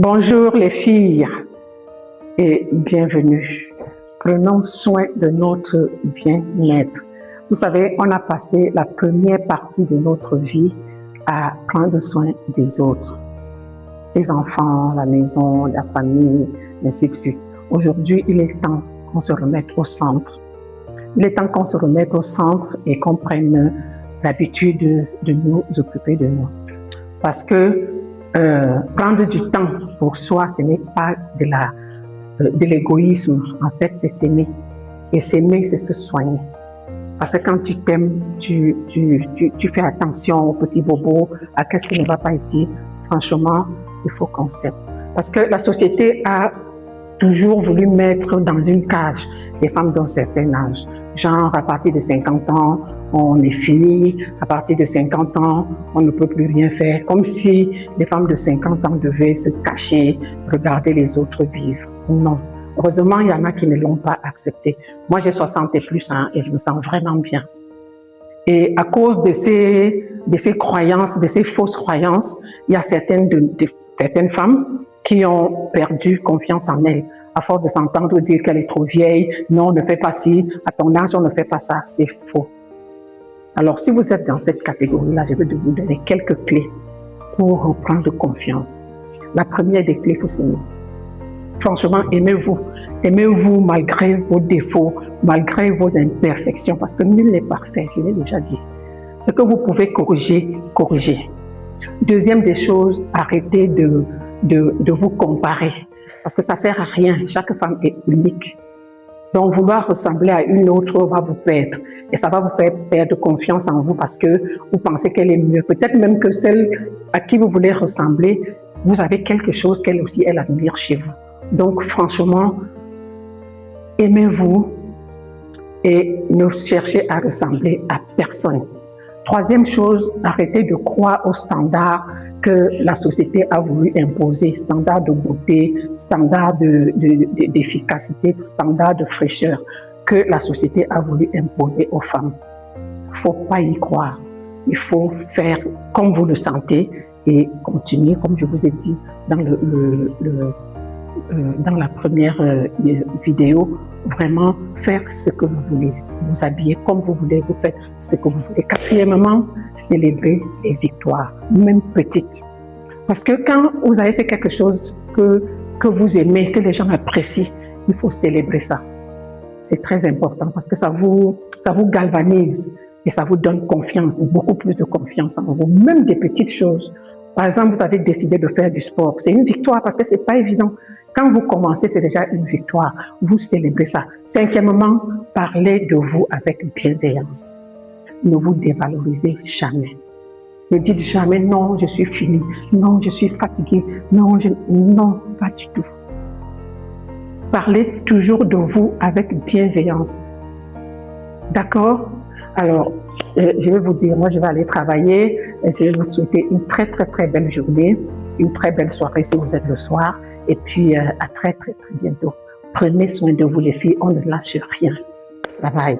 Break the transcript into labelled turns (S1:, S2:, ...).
S1: Bonjour les filles et bienvenue. Prenons soin de notre bien-être. Vous savez, on a passé la première partie de notre vie à prendre soin des autres. Les enfants, la maison, la famille, ainsi de suite. Aujourd'hui, il est temps qu'on se remette au centre. Il est temps qu'on se remette au centre et qu'on prenne l'habitude de nous occuper de nous. Parce que prendre du temps pour soi, ce n'est pas de l'égoïsme. En fait, c'est s'aimer. Et s'aimer, c'est se soigner. Parce que quand tu t'aimes, tu fais attention aux petits bobos, à qu'est-ce qui ne va pas ici. Franchement, il faut qu'on s'aime. Parce que la société a toujours voulu mettre dans une cage les femmes d'un certain âge. Genre, à partir de 50 ans, on est fini. À partir de 50 ans, on ne peut plus rien faire. Comme si les femmes de 50 ans devaient se cacher, regarder les autres vivre. Non. Heureusement, il y en a qui ne l'ont pas accepté. Moi, j'ai 60 et plus et je me sens vraiment bien. Et à cause de ces croyances, de ces fausses croyances, il y a certaines femmes qui ont perdu confiance en elles. À force de s'entendre dire qu'elle est trop vieille, non, on ne fait pas ci, à ton âge, on ne fait pas ça, c'est faux. Alors, si vous êtes dans cette catégorie-là, je vais vous donner quelques clés pour reprendre confiance. La première des clés, il faut s'aimer. Franchement, aimez-vous. Aimez-vous malgré vos défauts, malgré vos imperfections, parce que nul n'est parfait, je l'ai déjà dit. Ce que vous pouvez corriger, corrigez. Deuxième des choses, arrêtez de vous comparer, parce que ça ne sert à rien. Chaque femme est unique. Donc, vouloir ressembler à une autre va vous perdre. Et ça va vous faire perdre confiance en vous parce que vous pensez qu'elle est mieux. Peut-être même que celle à qui vous voulez ressembler, vous avez quelque chose qu'elle aussi, elle admire chez vous. Donc, franchement, aimez-vous et ne cherchez à ressembler à personne. Troisième chose, arrêtez de croire aux standards que la société a voulu imposer, standards de beauté, standards d'efficacité, standards de fraîcheur que la société a voulu imposer aux femmes. Il ne faut pas y croire. Il faut faire comme vous le sentez et continuer, comme je vous ai dit dans dans la première vidéo, vraiment faire ce que vous voulez, vous habiller comme vous voulez, vous faites ce que vous voulez. Quatrièmement, célébrer les victoires, même petites. Parce que quand vous avez fait quelque chose que vous aimez, que les gens apprécient, il faut célébrer ça. C'est très important parce que ça vous galvanise et ça vous donne confiance, beaucoup plus de confiance en vous, même des petites choses. Par exemple, vous avez décidé de faire du sport. C'est une victoire parce que ce n'est pas évident. Quand vous commencez, c'est déjà une victoire. Vous célébrez ça. Cinquièmement, parlez de vous avec bienveillance. Ne vous dévalorisez jamais. Ne dites jamais non, je suis fini. Non, je suis fatigué. Non, pas du tout. Parlez toujours de vous avec bienveillance. D'accord? Alors, je vais vous dire, moi je vais aller travailler. Et je vais vous souhaiter une très très très belle journée, une très belle soirée si vous êtes le soir. Et puis à très très très bientôt. Prenez soin de vous les filles, on ne lâche rien. Bye bye.